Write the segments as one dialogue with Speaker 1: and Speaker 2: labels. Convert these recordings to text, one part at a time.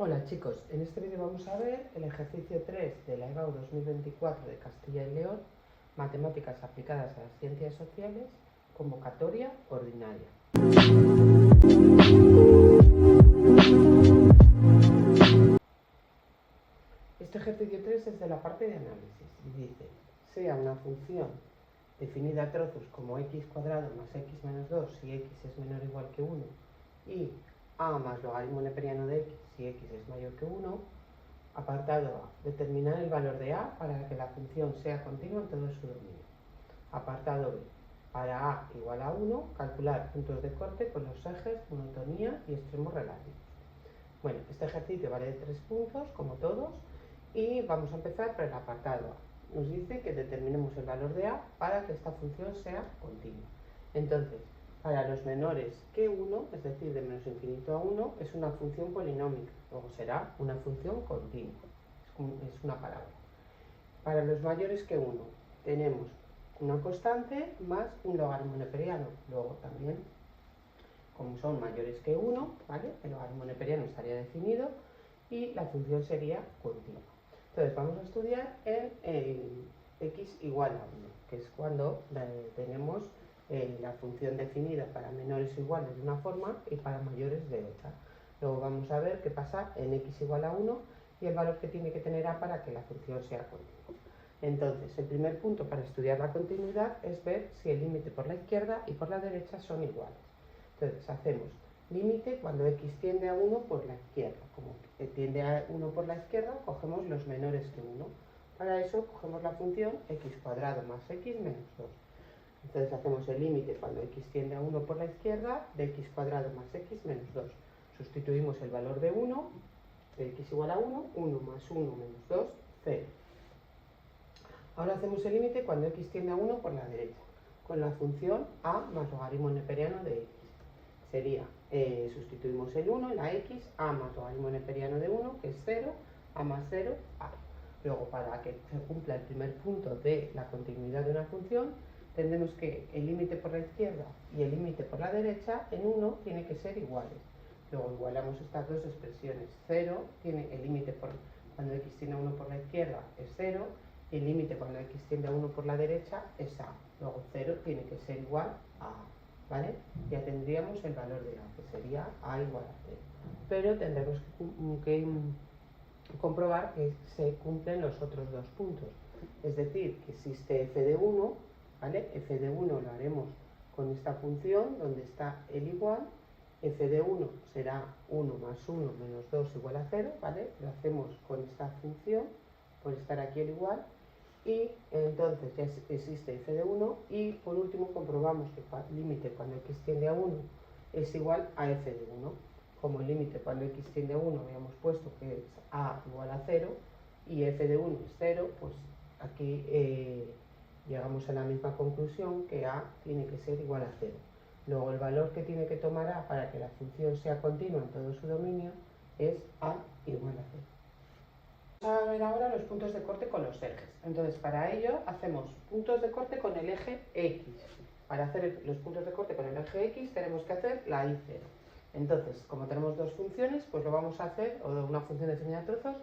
Speaker 1: Hola chicos, en este vídeo vamos a ver el ejercicio 3 de la EBAU 2024 de Castilla y León, Matemáticas aplicadas a las ciencias sociales, convocatoria ordinaria. Este ejercicio 3 es de la parte de análisis y dice, sea una función definida a trozos como x cuadrado más x menos 2 si x es menor o igual que 1 y a más logaritmo neperiano de x si x es mayor que 1, apartado A, determinar el valor de A para que la función sea continua en todo su dominio. Apartado B, para A igual a 1, calcular puntos de corte con los ejes, monotonía y extremos relativos. Bueno, este ejercicio vale de 3 puntos, como todos, y vamos a empezar por el apartado A. Nos dice que determinemos el valor de A para que esta función sea continua. Entonces, para los menores que 1, es decir, de menos infinito a 1, es una función polinómica, luego será una función continua, es una parábola. Para los mayores que 1, tenemos una constante más un logaritmo neperiano, luego también, como son mayores que 1, ¿vale? El logaritmo neperiano estaría definido y la función sería continua. Entonces vamos a estudiar el x igual a 1, que es cuando tenemos la función definida para menores o iguales de una forma y para mayores de otra. Luego vamos a ver qué pasa en x igual a 1 y el valor que tiene que tener a para que la función sea continua. Entonces, el primer punto para estudiar la continuidad es ver si el límite por la izquierda y por la derecha son iguales. Entonces, hacemos límite cuando x tiende a 1 por la izquierda. Como tiende a 1 por la izquierda, cogemos los menores que 1. Para eso, cogemos la función x cuadrado más x menos 2. Entonces, hacemos el límite cuando x tiende a 1 por la izquierda de x cuadrado más x menos 2. Sustituimos el valor de 1, de x igual a 1, 1 más 1 menos 2, 0. Ahora hacemos el límite cuando x tiende a 1 por la derecha, con la función a más logaritmo neperiano de x. Sería, sustituimos el 1 en la x, a más logaritmo neperiano de 1, que es 0, a más 0, a. Luego, para que se cumpla el primer punto de la continuidad de una función, tendremos que el límite por la izquierda y el límite por la derecha en 1 tiene que ser iguales. Luego igualamos estas dos expresiones. 0 tiene el límite cuando x tiende a 1 por la izquierda es 0, y el límite cuando x tiende a 1 por la derecha es a. Luego 0 tiene que ser igual a a, ¿vale? Ya tendríamos el valor de a, que sería a igual a 0. Pero tendremos que comprobar que se cumplen los otros dos puntos. Es decir, que existe f de 1, ¿vale? F de 1 lo haremos con esta función donde está el igual. F de 1 será 1 más 1 menos 2 igual a 0, ¿vale? Lo hacemos con esta función, por estar aquí el igual. Y entonces ya existe f de 1 y por último comprobamos que el límite cuando x tiende a 1 es igual a f de 1. Como el límite cuando x tiende a 1 habíamos puesto que es a igual a 0 y f de 1 es 0, pues aquí llegamos a la misma conclusión, que a tiene que ser igual a 0. Luego el valor que tiene que tomar a para que la función sea continua en todo su dominio es a igual a 0. Vamos a ver ahora los puntos de corte con los ejes. Entonces, para ello hacemos puntos de corte con el eje X. Para hacer los puntos de corte con el eje X tenemos que hacer la y 0. Entonces, como tenemos dos funciones, pues lo vamos a hacer, o una función definida a trozos,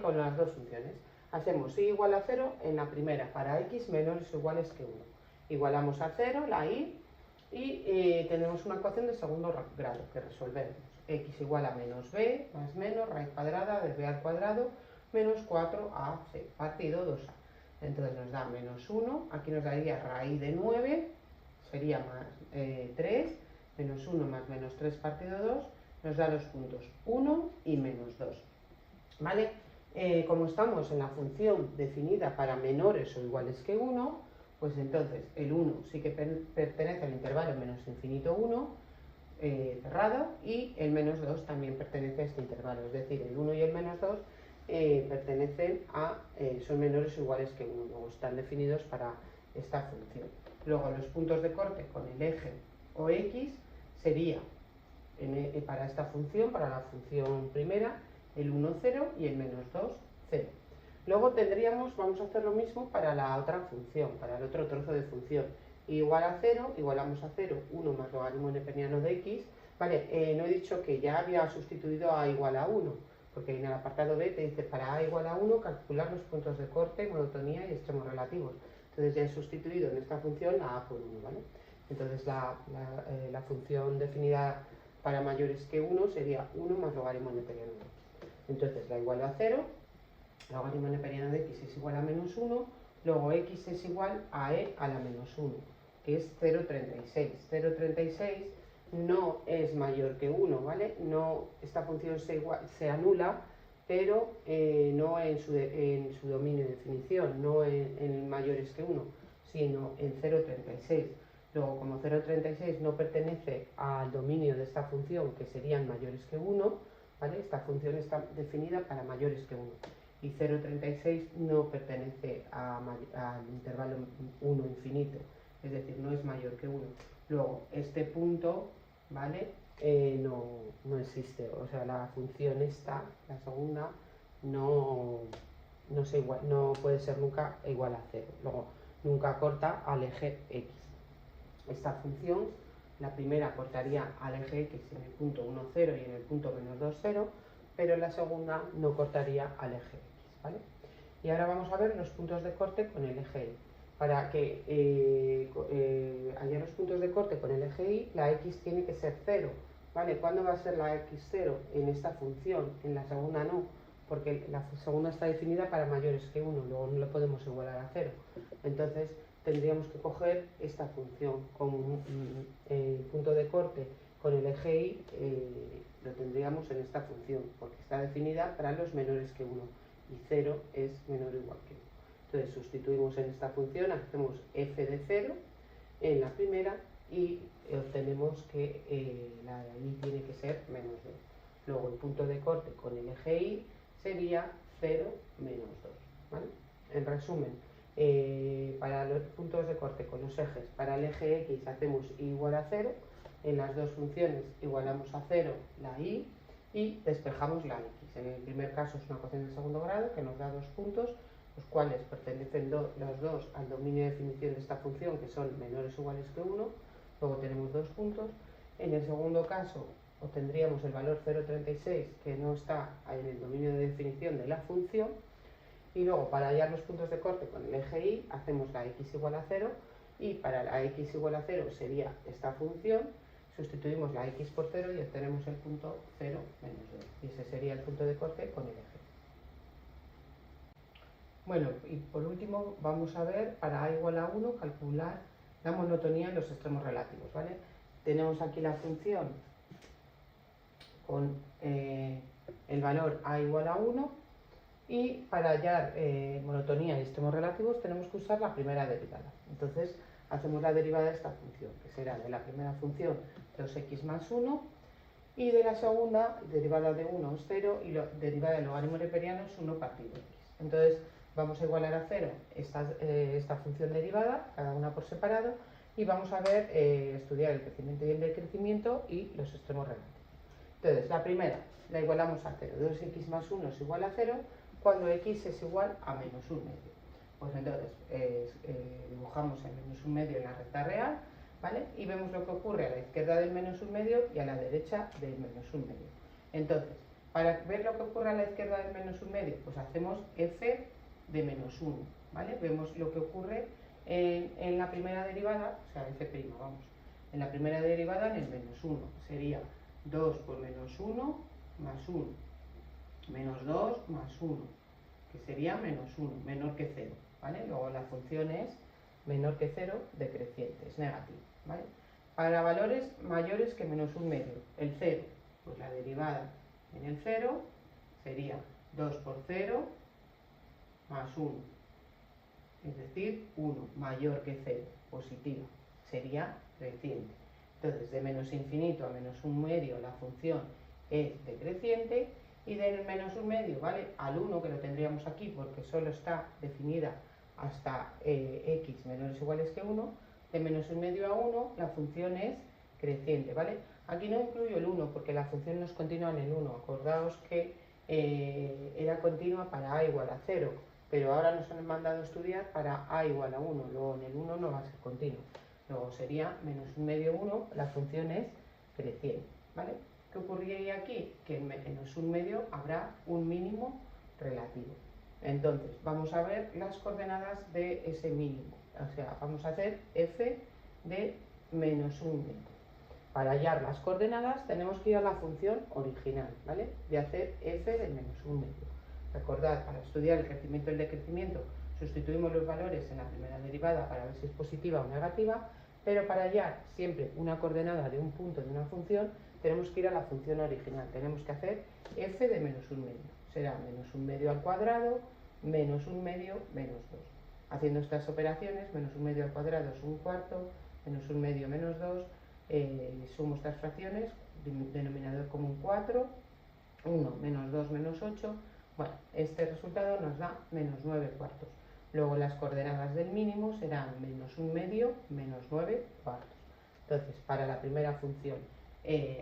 Speaker 1: con las dos funciones. Hacemos y igual a 0 en la primera, para x menores o iguales que 1. Igualamos a 0 la y tenemos una ecuación de segundo grado que resolvemos. X igual a menos b más menos raíz cuadrada de b al cuadrado menos 4ac partido 2a. Entonces nos da menos 1, aquí nos daría raíz de 9, sería más 3, menos 1 más menos 3 partido 2, nos da los puntos 1 y menos 2. ¿Vale? Como estamos en la función definida para menores o iguales que 1, pues entonces el 1 sí que pertenece al intervalo menos infinito 1, cerrado, y el menos 2 también pertenece a este intervalo, es decir, el 1 y el menos 2 pertenecen son menores o iguales que 1, luego están definidos para esta función. Luego los puntos de corte con el eje o x sería para esta función, para la función primera, el 1, 0 y el menos 2, 0. Luego vamos a hacer lo mismo para la otra función, para el otro trozo de función. Igual a 0, igualamos a 0, 1 más logaritmo neperiano de x. Vale, no he dicho que ya había sustituido a igual a 1, porque en el apartado B te dice para A igual a 1 calcular los puntos de corte, monotonía y extremos relativos. Entonces ya he sustituido en esta función la A por 1, ¿vale? Entonces la función definida para mayores que 1 sería 1 más logaritmo neperiano de x. Entonces la igualo a 0, logaritmo neperiano de x es igual a menos 1, luego x es igual a e a la menos 1, que es 0,36. 0,36 no es mayor que 1, ¿vale? No, esta función se anula, pero no en su dominio de definición, no en mayores que 1, sino en 0,36. Luego, como 0,36 no pertenece al dominio de esta función, que serían mayores que 1, ¿vale? Esta función está definida para mayores que 1. Y 0,36 no pertenece al intervalo 1 infinito, es decir, no es mayor que 1. Luego, este punto, ¿vale? No existe, o sea, la función esta, la segunda, no puede ser nunca igual a 0. Luego, nunca corta al eje x. Esta función, la primera cortaría al eje x en el punto 1, 0 y en el punto menos 2, 0, pero la segunda no cortaría al eje x, ¿vale? Y ahora vamos a ver los puntos de corte con el eje y. Para que haya los puntos de corte con el eje y, la x tiene que ser 0, ¿vale? ¿Cuándo va a ser la x 0? En esta función, en la segunda no, porque la segunda está definida para mayores que 1, luego no lo podemos igualar a 0. Entonces tendríamos que coger esta función como punto de corte con el eje y, lo tendríamos en esta función, porque está definida para los menores que 1 y 0 es menor o igual que 1. Entonces sustituimos en esta función, hacemos f de 0 en la primera y obtenemos que la de y tiene que ser menos 2. Luego el punto de corte con el eje y sería 0 menos 2, ¿vale? En resumen, para los puntos de corte con los ejes, para el eje x hacemos y igual a 0, en las dos funciones igualamos a 0 la y despejamos la x. En el primer caso es una ecuación de segundo grado que nos da 2 puntos, los cuales pertenecen los dos al dominio de definición de esta función, que son menores o iguales que 1, luego tenemos 2 puntos. En el segundo caso obtendríamos el valor 0,36, que no está en el dominio de definición de la función, y luego para hallar los puntos de corte con el eje y hacemos la x igual a 0, y para la x igual a 0 sería esta función, sustituimos la x por 0 y obtenemos el punto 0 menos 2, y ese sería el punto de corte con el eje. Bueno, y por último vamos a ver para a igual a 1 calcular la monotonía en los extremos relativos, ¿vale? Tenemos aquí la función con el valor a igual a 1 y para hallar monotonía y extremos relativos tenemos que usar la primera derivada. Entonces hacemos la derivada de esta función, que será de la primera función 2x más 1 y de la segunda, derivada de 1 es 0 y la derivada del logaritmo neperiano es 1 partido x. Entonces vamos a igualar a 0 esta función derivada, cada una por separado, y vamos a ver, estudiar el crecimiento y el decrecimiento y los extremos relativos. Entonces, la primera la igualamos a 0. 2x más 1 es igual a 0 cuando x es igual a menos 1 medio. Pues entonces, dibujamos el menos 1 medio en la recta real, ¿vale? Y vemos lo que ocurre a la izquierda del menos 1 medio y a la derecha del menos 1 medio. Entonces, para ver lo que ocurre a la izquierda del menos 1 medio, pues hacemos f de menos 1, ¿vale? Vemos lo que ocurre en la primera derivada, o sea, f', vamos. En la primera derivada en el menos 1 sería 2 por menos 1 más 1, menos 2 más 1, que sería menos 1, menor que 0, ¿vale? Luego la función es menor que 0 decreciente, es negativo, ¿vale? Para valores mayores que menos 1 medio, el 0, pues la derivada en el 0 sería 2 por 0 más 1, es decir, 1 mayor que 0, positiva, sería creciente. Entonces, de menos infinito a menos 1 medio la función es decreciente y del menos 1 medio, ¿vale? Al 1, que lo tendríamos aquí porque solo está definida hasta x menores o iguales que 1, de menos 1 medio a 1 la función es creciente, ¿vale? Aquí no incluyo el 1 porque la función no es continua en el 1. Acordaos que era continua para a igual a 0, pero ahora nos han mandado a estudiar para a igual a 1, luego en el 1 no va a ser continua. Luego sería menos 1 medio 1, la función es creciente, ¿vale? ¿Qué ocurriría aquí? Que en menos un medio habrá un mínimo relativo. Entonces, vamos a ver las coordenadas de ese mínimo. O sea, vamos a hacer f de menos un medio. Para hallar las coordenadas tenemos que ir a la función original, ¿vale? De hacer f de menos un medio. Recordad, para estudiar el crecimiento y el decrecimiento, sustituimos los valores en la primera derivada para ver si es positiva o negativa, pero para hallar siempre una coordenada de un punto de una función, tenemos que ir a la función original. Tenemos que hacer f de menos un medio. Será menos un medio al cuadrado, menos un medio, menos 2. Haciendo estas operaciones, menos un medio al cuadrado es un cuarto, menos un medio, menos 2, sumo estas fracciones, denominador común 4, 1, menos 2, menos 8. Bueno, este resultado nos da menos 9 cuartos. Luego las coordenadas del mínimo serán menos un medio, menos 9 cuartos. Entonces, para la primera función,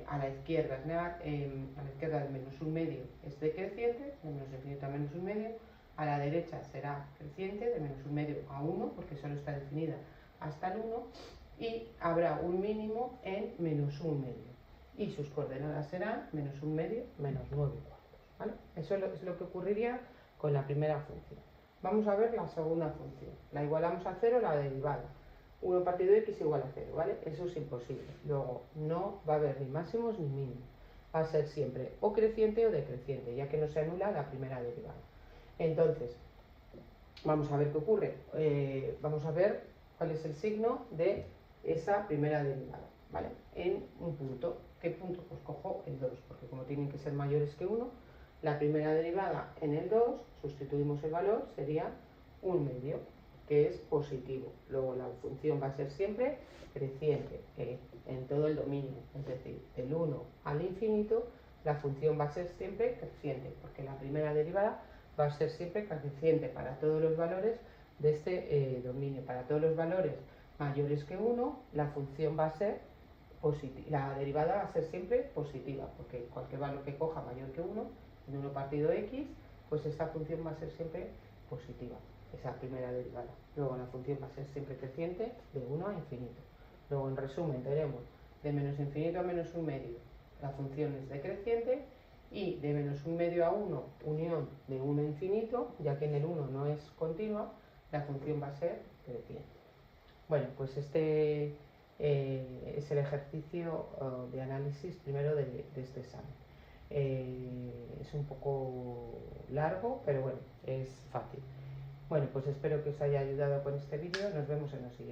Speaker 1: a la izquierda de menos un medio es decreciente, de menos infinito a menos un medio. A la derecha será creciente, de menos un medio a 1, porque solo está definida hasta el 1. Y habrá un mínimo en menos un medio. Y sus coordenadas serán menos un medio, menos 9 cuartos. ¿Vale? Eso es lo que ocurriría con la primera función. Vamos a ver la segunda función. La igualamos a 0, la derivada. 1 partido x igual a 0, ¿vale? Eso es imposible. Luego, no va a haber ni máximos ni mínimos. Va a ser siempre o creciente o decreciente, ya que no se anula la primera derivada. Entonces, vamos a ver qué ocurre. Vamos a ver cuál es el signo de esa primera derivada, ¿vale? En un punto. ¿Qué punto? Pues cojo el 2, porque como tienen que ser mayores que 1, la primera derivada en el 2, sustituimos el valor, sería un medio, que es positivo. Luego la función va a ser siempre creciente en todo el dominio, es decir, del 1 al infinito, la función va a ser siempre creciente, porque la primera derivada va a ser siempre creciente para todos los valores de este dominio. Para todos los valores mayores que 1, la función va a ser positiva, la derivada va a ser siempre positiva, porque cualquier valor que coja mayor que 1, en 1 partido x, pues esta función va a ser siempre positiva, esa primera derivada. Luego la función va a ser siempre creciente de 1 a infinito. Luego, en resumen, tenemos de menos infinito a menos un medio, la función es decreciente, y de menos un medio a 1, unión de 1 a infinito, ya que en el 1 no es continua, la función va a ser creciente. Bueno, pues este es el ejercicio de análisis primero de este examen. Es un poco largo, pero bueno, es fácil. Bueno, pues espero que os haya ayudado con este vídeo. Nos vemos en los siguientes.